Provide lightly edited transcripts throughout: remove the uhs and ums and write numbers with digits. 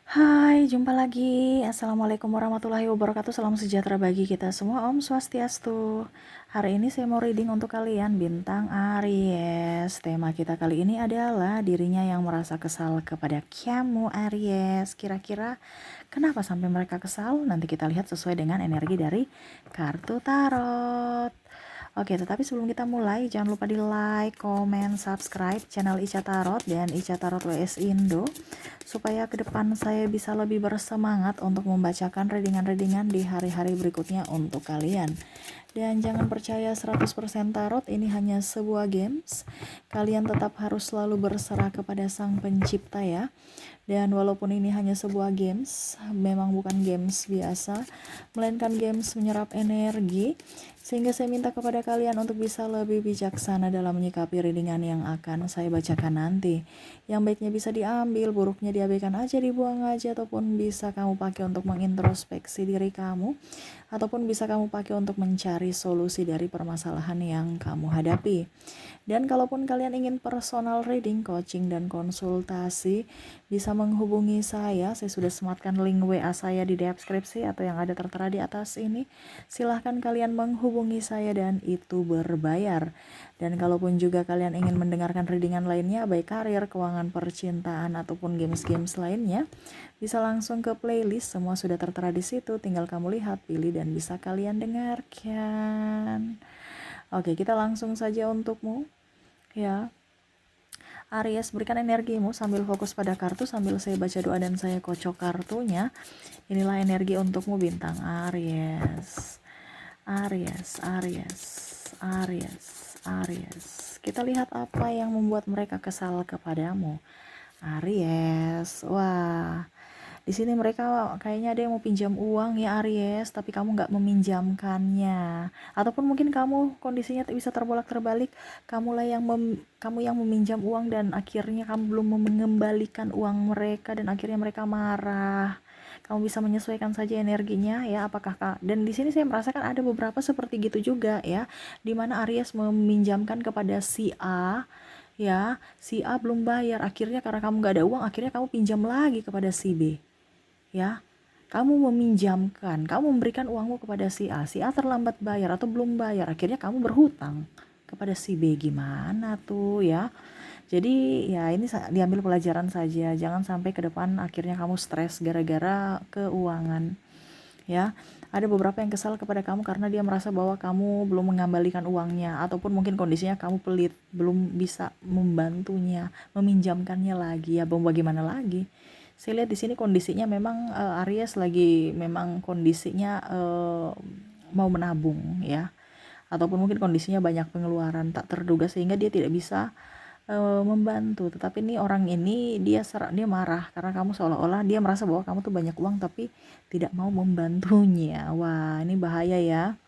Hai, jumpa lagi. Assalamualaikum warahmatullahi wabarakatuh. Salam sejahtera bagi kita semua. Om Swastiastu. Hari ini saya mau reading untuk kalian bintang Aries. Tema kita kali ini adalah dirinya yang merasa kesal kepada kamu Aries. Kira-kira kenapa sampai mereka kesal? Nanti kita lihat sesuai dengan energi dari kartu tarot. Oke, tetapi sebelum kita mulai, jangan lupa di like, comment, subscribe channel Ica Tarot dan Ica Tarot WS Indo, supaya ke depan saya bisa lebih bersemangat untuk membacakan readingan-readingan di hari-hari berikutnya untuk kalian. Dan jangan percaya 100% tarot, ini hanya sebuah games. Kalian tetap harus selalu berserah kepada Sang Pencipta ya. Dan walaupun ini hanya sebuah games, memang bukan games biasa, melainkan games menyerap energi, sehingga saya minta kepada kalian untuk bisa lebih bijaksana dalam menyikapi readingan yang akan saya bacakan nanti. Yang baiknya bisa diambil, buruknya diabaikan aja, dibuang aja, ataupun bisa kamu pakai untuk mengintrospeksi diri kamu, ataupun bisa kamu pakai untuk mencari solusi dari permasalahan yang kamu hadapi. Dan kalaupun kalian ingin personal reading, coaching, dan konsultasi, bisa menghubungi saya. Saya sudah sematkan link WA saya di deskripsi atau yang ada tertera di atas ini. Silahkan kalian menghubungi saya dan itu berbayar. Dan kalaupun juga kalian ingin mendengarkan readingan lainnya, baik karir, keuangan, percintaan, ataupun games-games lainnya, bisa langsung ke playlist. Semua sudah tertera di situ. Tinggal kamu lihat, pilih, dan bisa kalian dengarkan. Oke, kita langsung saja untukmu. Ya, Aries, berikan energimu sambil fokus pada kartu, sambil saya baca doa dan saya kocok kartunya. Inilah energi untukmu bintang Aries. Aries, Aries, Aries, Aries. Kita lihat apa yang membuat mereka kesal kepadamu. Aries, wah, di sini mereka kayaknya ada yang mau pinjam uang ya Aries, tapi kamu nggak meminjamkannya. Ataupun mungkin kamu kondisinya bisa terbolak-terbalik, kamu yang meminjam uang dan akhirnya kamu belum mengembalikan uang mereka dan akhirnya mereka marah. Kamu bisa menyesuaikan saja energinya ya, apakah Kak? Dan di sini saya merasakan ada beberapa seperti gitu juga ya, di mana Aries meminjamkan kepada si A. Ya, si A belum bayar, akhirnya karena kamu nggak ada uang, akhirnya kamu pinjam lagi kepada si B. Ya, kamu meminjamkan, kamu memberikan uangmu kepada si A terlambat bayar atau belum bayar, akhirnya kamu berhutang kepada si B. Gimana tuh ya? Jadi ya ini diambil pelajaran saja, jangan sampai ke depan akhirnya kamu stres gara-gara keuangan. Ya, ada beberapa yang kesal kepada kamu karena dia merasa bahwa kamu belum mengembalikan uangnya, ataupun mungkin kondisinya kamu pelit, belum bisa membantunya, meminjamkannya lagi. Ya, mau bagaimana lagi? Saya lihat di sini kondisinya memang Aries lagi memang kondisinya mau menabung ya, ataupun mungkin kondisinya banyak pengeluaran tak terduga sehingga dia tidak bisa membantu. Tetapi nih orang ini dia marah karena kamu seolah-olah dia merasa bahwa kamu tuh banyak uang tapi tidak mau membantunya. Wah, ini bahaya ya.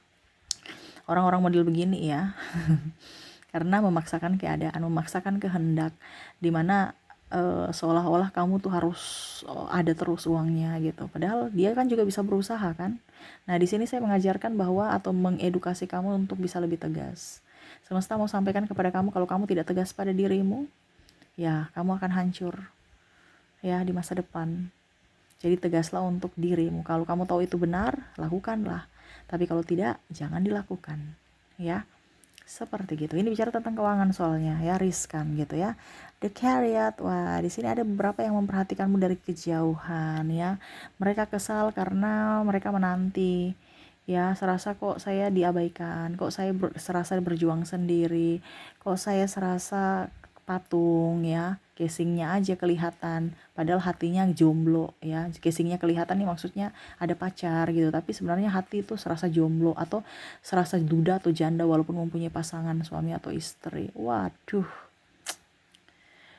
Orang-orang model begini ya. Karena memaksakan keadaan, memaksakan kehendak, dimana seolah-olah kamu tuh harus ada terus uangnya gitu. Padahal dia kan juga bisa berusaha kan. Nah, di sini saya mengajarkan bahwa atau mengedukasi kamu untuk bisa lebih tegas. Semesta mau sampaikan kepada kamu, kalau kamu tidak tegas pada dirimu, ya kamu akan hancur ya di masa depan. Jadi tegaslah untuk dirimu. Kalau kamu tahu itu benar, lakukanlah. Tapi kalau tidak, jangan dilakukan. Ya, seperti gitu. Ini bicara tentang keuangan soalnya ya, riskan gitu ya. The Chariot. Wah, di sini ada beberapa yang memperhatikanmu dari kejauhan ya. Mereka kesal karena mereka menanti. Ya, serasa kok saya diabaikan, kok saya serasa berjuang sendiri, kok saya serasa patung ya, casingnya aja kelihatan, padahal hatinya jomblo ya. Casingnya kelihatan nih maksudnya ada pacar gitu, tapi sebenarnya hati itu serasa jomblo atau serasa duda atau janda walaupun mempunyai pasangan suami atau istri. Waduh,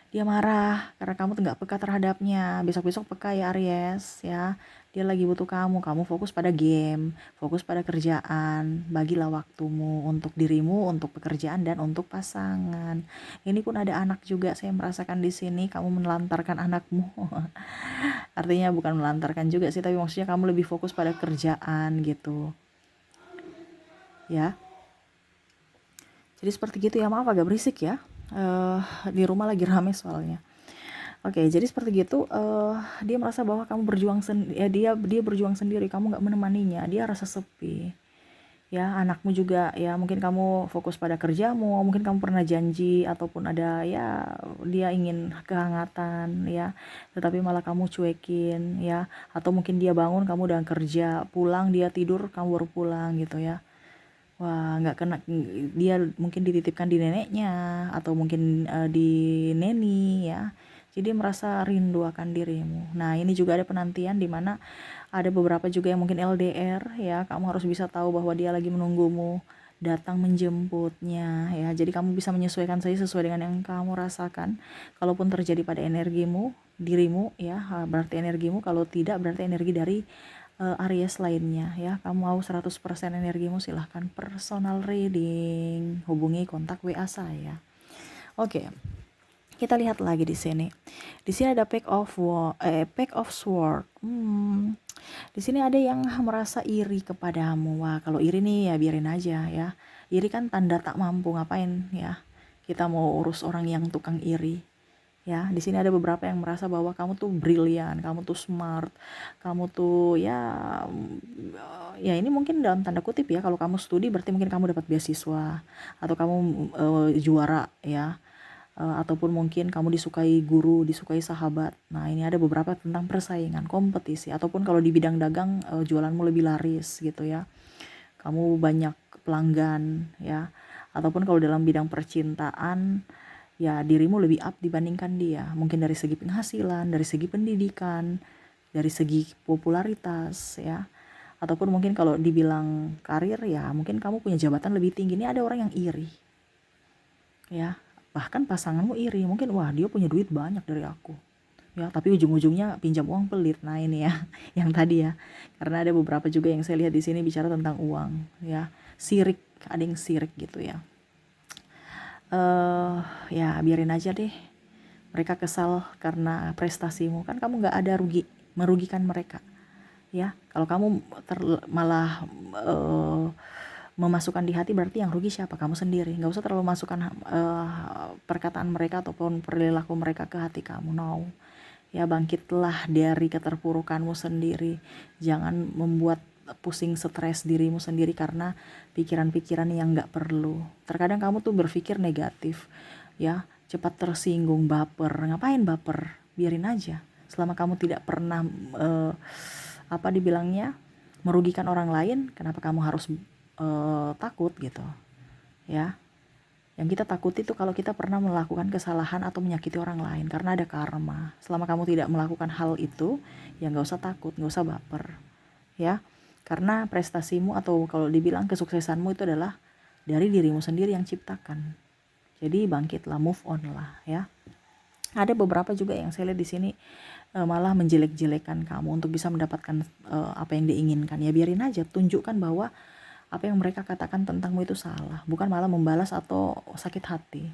dia marah karena kamu tuh nggak peka terhadapnya. Besok-besok peka ya Aries ya. Dia lagi butuh kamu. Kamu fokus pada game, fokus pada kerjaan. Bagilah waktumu untuk dirimu, untuk pekerjaan, dan untuk pasangan. Ini pun ada anak juga, saya merasakan di sini kamu menelantarkan anakmu. Artinya bukan melantarkan juga sih, tapi maksudnya kamu lebih fokus pada kerjaan gitu. Ya. Jadi seperti gitu ya, maaf agak berisik ya. Di rumah lagi rame soalnya. Oke, jadi seperti gitu, dia merasa bahwa kamu berjuang ya dia berjuang sendiri, kamu nggak menemaninya, dia rasa sepi. Ya, anakmu juga ya mungkin kamu fokus pada kerjamu, mungkin kamu pernah janji ataupun ada ya dia ingin kehangatan ya, tetapi malah kamu cuekin ya, atau mungkin dia bangun kamu udah kerja, pulang dia tidur kamu baru pulang gitu ya. Wah, nggak kena, dia mungkin dititipkan di neneknya atau mungkin di neni ya. Jadi merasa rindu akan dirimu. Nah, ini juga ada penantian di mana ada beberapa juga yang mungkin LDR ya. Kamu harus bisa tahu bahwa dia lagi menunggumu datang menjemputnya ya. Jadi kamu bisa menyesuaikan saja sesuai dengan yang kamu rasakan. Kalaupun terjadi pada energimu, dirimu ya, berarti energimu, kalau tidak berarti energi dari Aries lainnya ya. Kamu mau 100% energimu, silahkan personal reading, hubungi kontak WA saya. Oke, kita lihat lagi di sini. Di sini ada pack of sword. Di sini ada yang merasa iri kepadamu. Wah, kalau iri nih ya biarin aja ya. Iri kan tanda tak mampu, ngapain ya? Kita mau urus orang yang tukang iri. Ya, di sini ada beberapa yang merasa bahwa kamu tuh brilian, kamu tuh smart, kamu tuh ya ini mungkin dalam tanda kutip ya, kalau kamu studi berarti mungkin kamu dapat beasiswa atau kamu juara ya. Ataupun mungkin kamu disukai guru, disukai sahabat. Nah, ini ada beberapa tentang persaingan, kompetisi, ataupun kalau di bidang dagang jualanmu lebih laris gitu ya. Kamu banyak pelanggan ya. Ataupun kalau dalam bidang percintaan ya dirimu lebih up dibandingkan dia, mungkin dari segi penghasilan, dari segi pendidikan, dari segi popularitas ya, ataupun mungkin kalau dibilang karir ya mungkin kamu punya jabatan lebih tinggi. Ini ada orang yang iri ya, bahkan pasanganmu iri, mungkin wah dia punya duit banyak dari aku ya, tapi ujung-ujungnya pinjam uang pelit. Nah ini ya yang tadi ya, karena ada beberapa juga yang saya lihat di sini bicara tentang uang ya, sirik, ada yang sirik gitu ya. Ya biarin aja deh, mereka kesal karena prestasimu, kan kamu nggak ada merugikan mereka ya. Kalau kamu malah memasukkan di hati, berarti yang rugi siapa? Kamu sendiri. Nggak usah terlalu masukkan perkataan mereka ataupun perilaku mereka ke hati kamu. No ya, bangkitlah dari keterpurukanmu sendiri, jangan membuat pusing, stres dirimu sendiri karena pikiran-pikiran yang nggak perlu. Terkadang kamu tuh berpikir negatif ya, cepat tersinggung, baper. Ngapain baper? Biarin aja. Selama kamu tidak pernah dibilangnya merugikan orang lain, kenapa kamu harus takut gitu ya. Yang kita takuti itu kalau kita pernah melakukan kesalahan atau menyakiti orang lain, karena ada karma. Selama kamu tidak melakukan hal itu, ya nggak usah takut, nggak usah baper, ya. Karena prestasimu atau kalau dibilang kesuksesanmu itu adalah dari dirimu sendiri yang ciptakan. Jadi bangkitlah, move on lah, ya. Ada beberapa juga yang saya lihat di sini malah menjelek-jelekan kamu untuk bisa mendapatkan apa yang diinginkan. Ya biarin aja, tunjukkan bahwa apa yang mereka katakan tentangmu itu salah, bukan malah membalas atau sakit hati.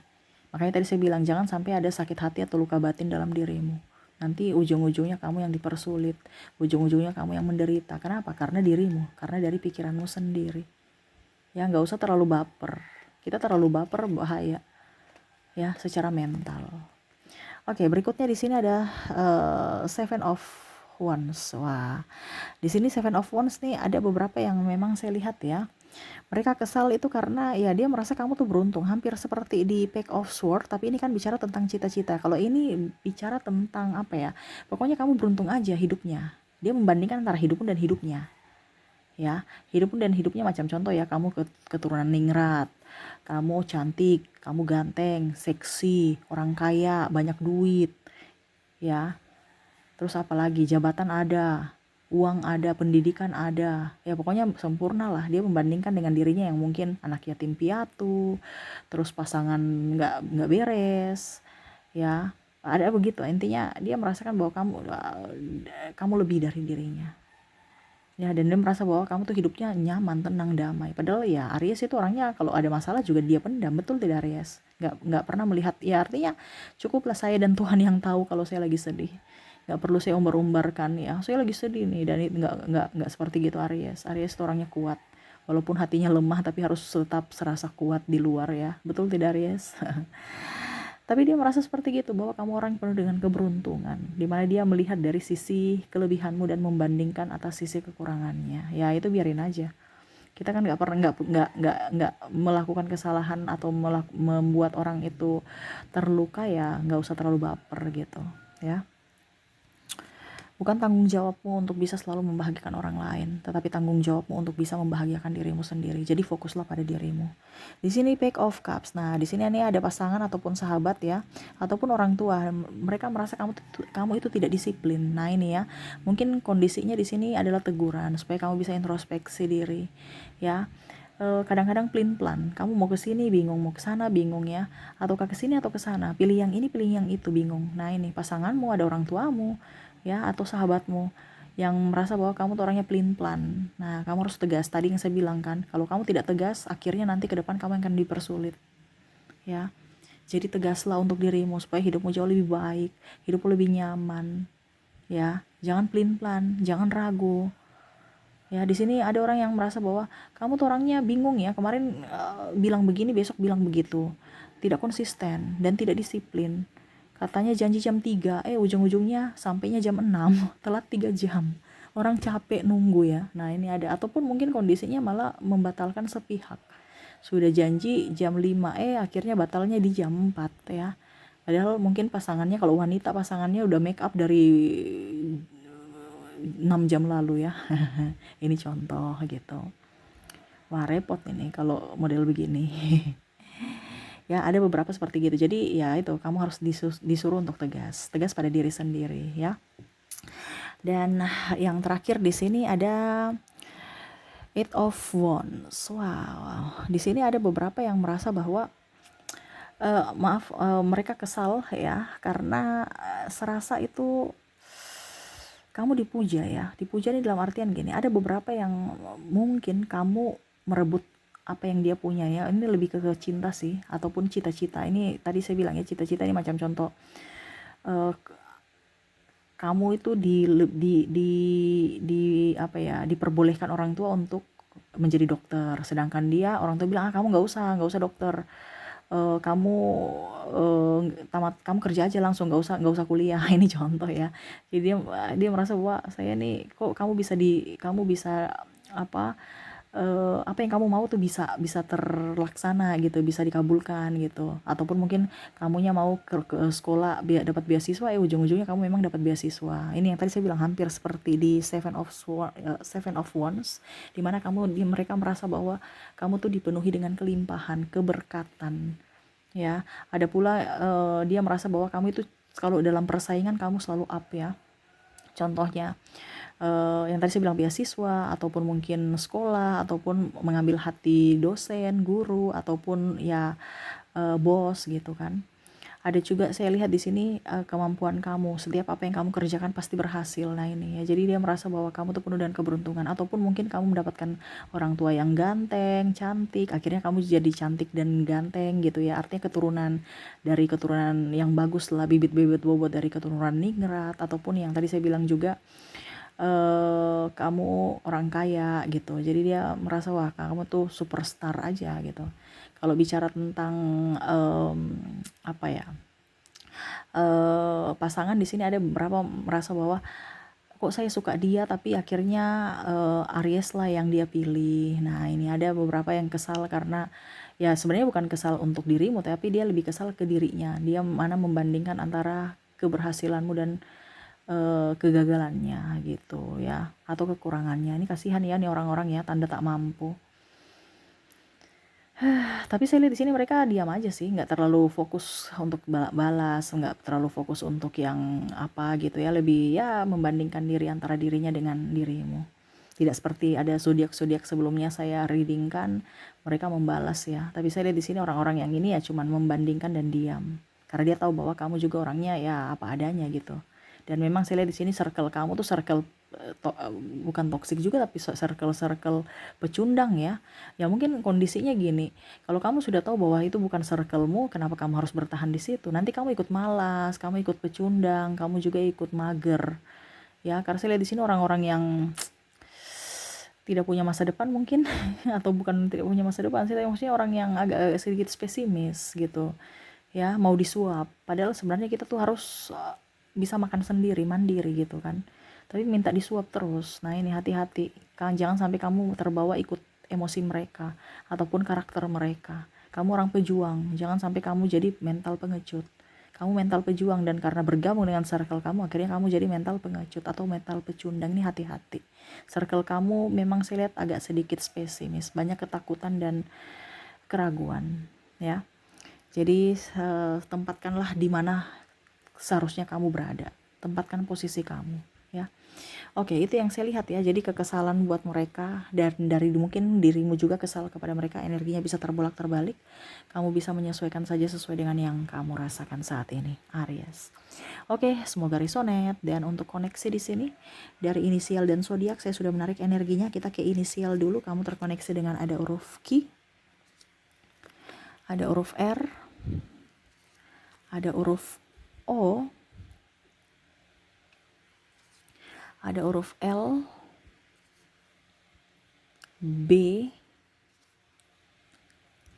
Makanya tadi saya bilang jangan sampai ada sakit hati atau luka batin dalam dirimu. Nanti ujung-ujungnya kamu yang dipersulit, ujung-ujungnya kamu yang menderita. Kenapa? Karena dirimu, karena dari pikiranmu sendiri. Ya nggak usah terlalu baper. Kita terlalu baper bahaya ya secara mental. Oke, berikutnya di sini ada Seven of Wands. Wah, di sini Seven of Wands nih ada beberapa yang memang saya lihat ya. Mereka kesal itu karena ya dia merasa kamu tuh beruntung, hampir seperti di Pack of Swords, tapi ini kan bicara tentang cita-cita. Kalau ini bicara tentang apa ya? Pokoknya kamu beruntung aja hidupnya. Dia membandingkan antara hidupmu dan hidupnya. Ya, hidupmu dan hidupnya macam contoh ya, kamu keturunan ningrat, kamu cantik, kamu ganteng, seksi, orang kaya, banyak duit, ya. Terus apalagi jabatan ada, uang ada, pendidikan ada, ya pokoknya sempurna lah. Dia membandingkan dengan dirinya yang mungkin anak yatim piatu, terus pasangan nggak beres, ya ada begitu. Intinya dia merasakan bahwa kamu lebih dari dirinya. Ya, dan dia merasa bahwa kamu tuh hidupnya nyaman, tenang, damai. Padahal ya Aries itu orangnya kalau ada masalah juga dia pendam, betul tidak Aries? Nggak pernah melihat, ya artinya cukuplah saya dan Tuhan yang tahu kalau saya lagi sedih. Nggak perlu saya umbar-umbarkan ya, saya lagi sedih nih, dan itu nggak seperti gitu Aries. Aries itu orangnya kuat. Walaupun hatinya lemah tapi harus tetap serasa kuat di luar ya. Betul tidak Aries? Tapi dia merasa seperti gitu, bahwa kamu orang yang penuh dengan keberuntungan, dimana dia melihat dari sisi kelebihanmu dan membandingkan atas sisi kekurangannya. Ya itu biarin aja. Kita kan nggak pernah nggak melakukan kesalahan atau membuat orang itu terluka, ya nggak usah terlalu baper gitu ya. Bukan tanggung jawabmu untuk bisa selalu membahagiakan orang lain, tetapi tanggung jawabmu untuk bisa membahagiakan dirimu sendiri. Jadi fokuslah pada dirimu. Di sini Page of Cups. Nah, di sini ini ada pasangan ataupun sahabat ya, ataupun orang tua. Mereka merasa kamu itu tidak disiplin. Nah, ini ya. Mungkin kondisinya di sini adalah teguran supaya kamu bisa introspeksi diri, ya. Kadang-kadang pelin-pelan, kamu mau ke sini bingung, mau ke sana bingung ya, ataukah ke sini atau ke sana, pilih yang ini pilih yang itu bingung. Nah, ini pasanganmu, ada orang tuamu ya, atau sahabatmu yang merasa bahwa kamu tuh orangnya pelin-pelan. Nah, kamu harus tegas. Tadi yang saya bilang kan, kalau kamu tidak tegas, akhirnya nanti ke depan kamu akan dipersulit. Ya, jadi tegaslah untuk dirimu supaya hidupmu jauh lebih baik, hidupmu lebih nyaman. Ya, jangan pelin-pelan, jangan ragu. Ya, di sini ada orang yang merasa bahwa kamu tuh orangnya bingung ya, kemarin bilang begini, besok bilang begitu. Tidak konsisten dan tidak disiplin. Katanya janji jam 3, ujung-ujungnya sampainya jam 6, telat 3 jam. Orang capek nunggu ya. Nah, ini ada, ataupun mungkin kondisinya malah membatalkan sepihak. Sudah janji jam 5, akhirnya batalnya di jam 4 ya. Padahal mungkin pasangannya, kalau wanita pasangannya udah make up dari 6 jam lalu ya. Ini contoh gitu. Wah, repot ini kalau model begini. Ya, ada beberapa seperti gitu. Jadi ya itu, kamu harus disuruh untuk tegas pada diri sendiri ya. Dan yang terakhir di sini ada Eight of Wands. Wow, di sini ada beberapa yang merasa bahwa mereka kesal ya, karena serasa itu kamu dipuja ya. Dipuja ini dalam artian gini, ada beberapa yang mungkin kamu merebut apa yang dia punya ya. Ini lebih ke cinta sih, ataupun cita-cita. Ini tadi saya bilang ya, cita-cita ini macam contoh, kamu itu di apa ya, diperbolehkan orang tua untuk menjadi dokter, sedangkan dia, orang tua bilang kamu nggak usah dokter, kamu kamu kerja aja langsung, nggak usah kuliah. Ini contoh ya. Jadi dia merasa bahwa saya nih, kok kamu bisa apa, apa yang kamu mau tuh bisa terlaksana gitu, bisa dikabulkan gitu. Ataupun mungkin kamunya mau ke sekolah dapat beasiswa, ujung-ujungnya kamu memang dapat beasiswa. Ini yang tadi saya bilang hampir seperti di Seven of Wands, di mana mereka merasa bahwa kamu tuh dipenuhi dengan kelimpahan, keberkatan. Ya, ada pula dia merasa bahwa kamu itu kalau dalam persaingan kamu selalu up ya. Contohnya yang tadi saya bilang beasiswa, ataupun mungkin sekolah, ataupun mengambil hati dosen, guru, ataupun ya bos gitu kan. Ada juga saya lihat di sini kemampuan kamu, setiap apa yang kamu kerjakan pasti berhasil. Nah, ini ya, jadi dia merasa bahwa kamu tuh penuh dengan keberuntungan, ataupun mungkin kamu mendapatkan orang tua yang ganteng, cantik, akhirnya kamu jadi cantik dan ganteng gitu ya. Artinya dari keturunan yang bagus lah, bibit-bibit bobot dari keturunan ningrat, ataupun yang tadi saya bilang juga kamu orang kaya gitu. Jadi dia merasa wah kamu tuh superstar aja gitu. Kalau bicara tentang apa ya, pasangan, di sini ada beberapa merasa bahwa kok saya suka dia tapi akhirnya Aries lah yang dia pilih. Nah, ini ada beberapa yang kesal karena ya sebenarnya bukan kesal untuk dirimu, tapi dia lebih kesal ke dirinya. Dia mana membandingkan antara keberhasilanmu dan kegagalannya gitu ya, atau kekurangannya. Ini kasihan ya nih orang-orang ya, tanda tak mampu. Tapi saya lihat di sini mereka diam aja sih, nggak terlalu fokus untuk balas, nggak terlalu fokus untuk yang apa gitu ya, lebih ya membandingkan diri antara dirinya dengan dirimu. Tidak seperti ada zodiak-zodiak sebelumnya saya reading kan, mereka membalas ya. Tapi saya lihat di sini orang-orang yang ini ya cuman membandingkan dan diam. Karena dia tahu bahwa kamu juga orangnya ya apa adanya gitu. Dan memang saya lihat di sini circle kamu tuh circle bukan toksik juga, tapi circle pecundang ya. Ya mungkin kondisinya gini, kalau kamu sudah tahu bahwa itu bukan circlemu, kenapa kamu harus bertahan di situ? Nanti kamu ikut malas, kamu ikut pecundang, kamu juga ikut mager. Ya, karena saya lihat di sini orang-orang yang tidak punya masa depan mungkin atau bukan tidak punya masa depan sih, tapi maksudnya orang yang agak sedikit pesimis gitu. ya, mau disuap. Padahal sebenarnya kita tuh harus bisa makan sendiri, mandiri gitu kan. Tapi minta disuap terus. Nah ini hati-hati, kan jangan sampai kamu terbawa ikut emosi mereka ataupun karakter mereka. Kamu orang pejuang, jangan sampai kamu jadi mental pengecut. Kamu mental pejuang, dan karena bergabung dengan circle kamu, akhirnya kamu jadi mental pengecut atau mental pecundang. Ini hati-hati. Circle kamu memang saya lihat agak sedikit pesimis, banyak ketakutan dan keraguan, ya. Jadi tempatkanlah di mana seharusnya kamu berada. Tempatkan posisi kamu, ya. Oke, itu yang saya lihat ya. Jadi kekesalan buat mereka, dan dari mungkin dirimu juga kesal kepada mereka, energinya bisa terbolak-terbalik. Kamu bisa menyesuaikan saja sesuai dengan yang kamu rasakan saat ini, Aries. Oke, semoga resonate. Dan untuk koneksi di sini dari inisial dan zodiak saya sudah menarik energinya. Kita ke inisial dulu. Kamu terkoneksi dengan ada huruf Q, ada huruf R, ada huruf O, ada huruf L, B,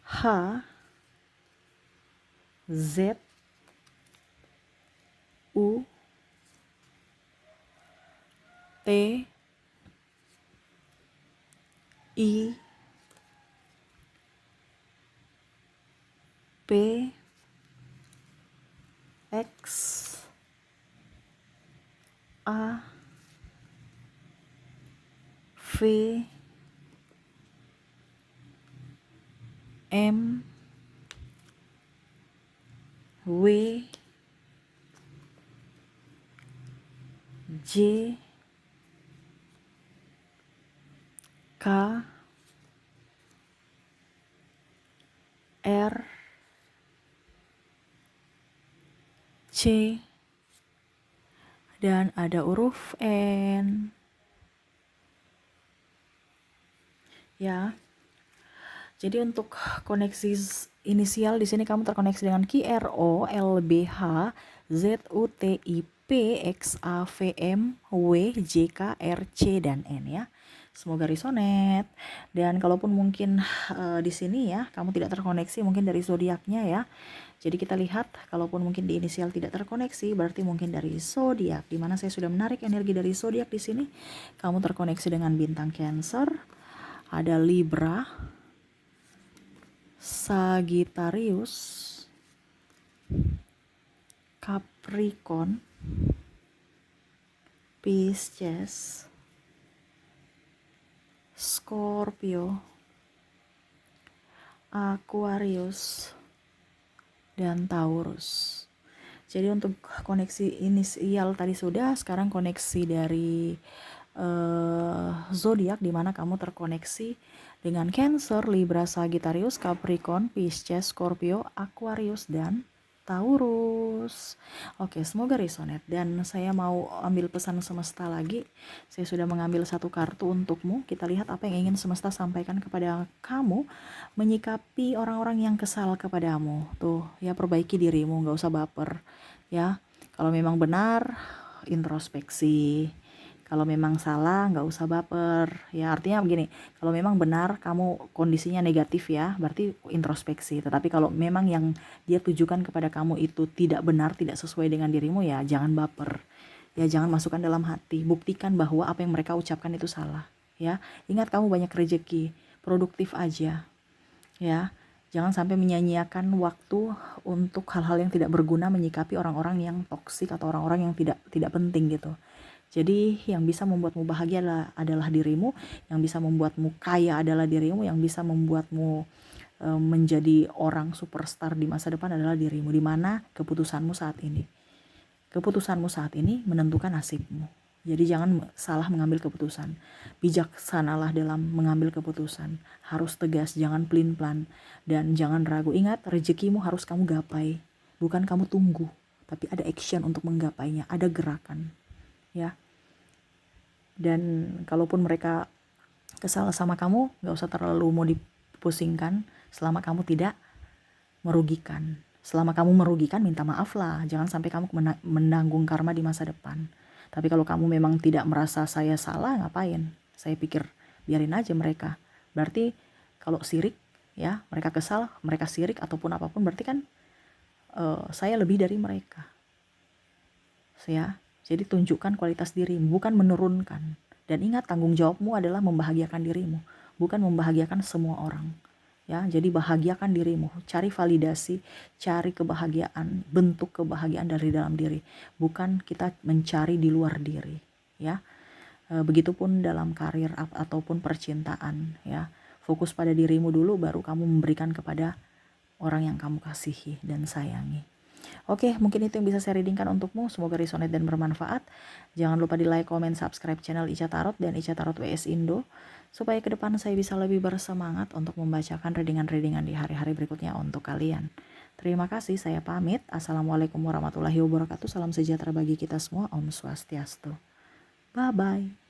H, Z, U, T, I, P, X, A, V, M, W, J, K, R, C, dan ada huruf N. Ya. Jadi untuk koneksi inisial di sini kamu terkoneksi dengan Q, R, O, L, B, H, Z, U, T, I, P, X, A, V, M, W, J, K, R, C, dan N ya. Semoga resonate. Dan kalaupun mungkin di sini ya kamu tidak terkoneksi mungkin dari zodiaknya ya. Jadi kita lihat kalaupun mungkin di inisial tidak terkoneksi, berarti mungkin dari zodiak. Dimana saya sudah menarik energi dari zodiak di sini. Kamu terkoneksi dengan bintang Cancer, ada Libra, Sagittarius, Capricorn, Pisces, Scorpio, Aquarius, dan Taurus. Jadi untuk koneksi inisial tadi sudah, sekarang koneksi dari zodiak di mana kamu terkoneksi dengan Cancer, Libra, Sagittarius, Capricorn, Pisces, Scorpio, Aquarius, dan Taurus. Oke, semoga resonate. Dan saya mau ambil pesan semesta lagi. Saya sudah mengambil satu kartu untukmu. Kita lihat apa yang ingin semesta sampaikan kepada kamu menyikapi orang-orang yang kesal kepadamu. Tuh, ya, perbaiki dirimu, nggak usah baper. Ya, kalau memang benar, introspeksi. Kalau memang salah, nggak usah baper. Ya, artinya begini, kalau memang benar kamu kondisinya negatif ya, berarti introspeksi. Tetapi kalau memang yang dia tujukan kepada kamu itu tidak benar, tidak sesuai dengan dirimu, ya jangan baper. Ya, jangan masukkan dalam hati. Buktikan bahwa apa yang mereka ucapkan itu salah. Ya, ingat kamu banyak rezeki, produktif aja. Ya, jangan sampai menyanyiakan waktu untuk hal-hal yang tidak berguna, menyikapi orang-orang yang toksik atau orang-orang yang tidak penting gitu. Jadi yang bisa membuatmu bahagia adalah dirimu, yang bisa membuatmu kaya adalah dirimu, yang bisa membuatmu menjadi orang superstar di masa depan adalah dirimu. Di mana keputusanmu saat ini. Keputusanmu saat ini menentukan nasibmu. Jadi jangan salah mengambil keputusan. Bijaksanalah dalam mengambil keputusan. Harus tegas, jangan pelin-pelan, dan jangan ragu. Ingat, rezekimu harus kamu gapai, bukan kamu tunggu, tapi ada action untuk menggapainya, ada gerakan. Ya, dan kalaupun mereka kesal sama kamu, gak usah terlalu mau dipusingkan selama kamu tidak merugikan. Selama kamu merugikan, minta maaf lah, jangan sampai kamu menanggung karma di masa depan. Tapi kalau kamu memang tidak merasa saya salah, ngapain? Saya pikir biarin aja mereka. Berarti kalau sirik ya, mereka kesal, mereka sirik ataupun apapun, berarti kan saya lebih dari mereka. Ya, jadi tunjukkan kualitas dirimu, bukan menurunkan. Dan ingat, tanggung jawabmu adalah membahagiakan dirimu, bukan membahagiakan semua orang. Ya, jadi bahagiakan dirimu, cari validasi, cari kebahagiaan, bentuk kebahagiaan dari dalam diri, bukan kita mencari di luar diri, ya. Begitupun dalam karir ataupun percintaan, ya. Fokus pada dirimu dulu, baru kamu memberikan kepada orang yang kamu kasihi dan sayangi. Oke, mungkin itu yang bisa saya readingkan untukmu. Semoga resonate dan bermanfaat. Jangan lupa di like, comment, subscribe channel Ica Tarot dan Ica Tarot WS Indo, supaya ke depan saya bisa lebih bersemangat untuk membacakan readingan-readingan di hari-hari berikutnya untuk kalian. Terima kasih, saya pamit. Assalamualaikum warahmatullahi wabarakatuh. Salam sejahtera bagi kita semua. Om Swastiastu. Bye-bye.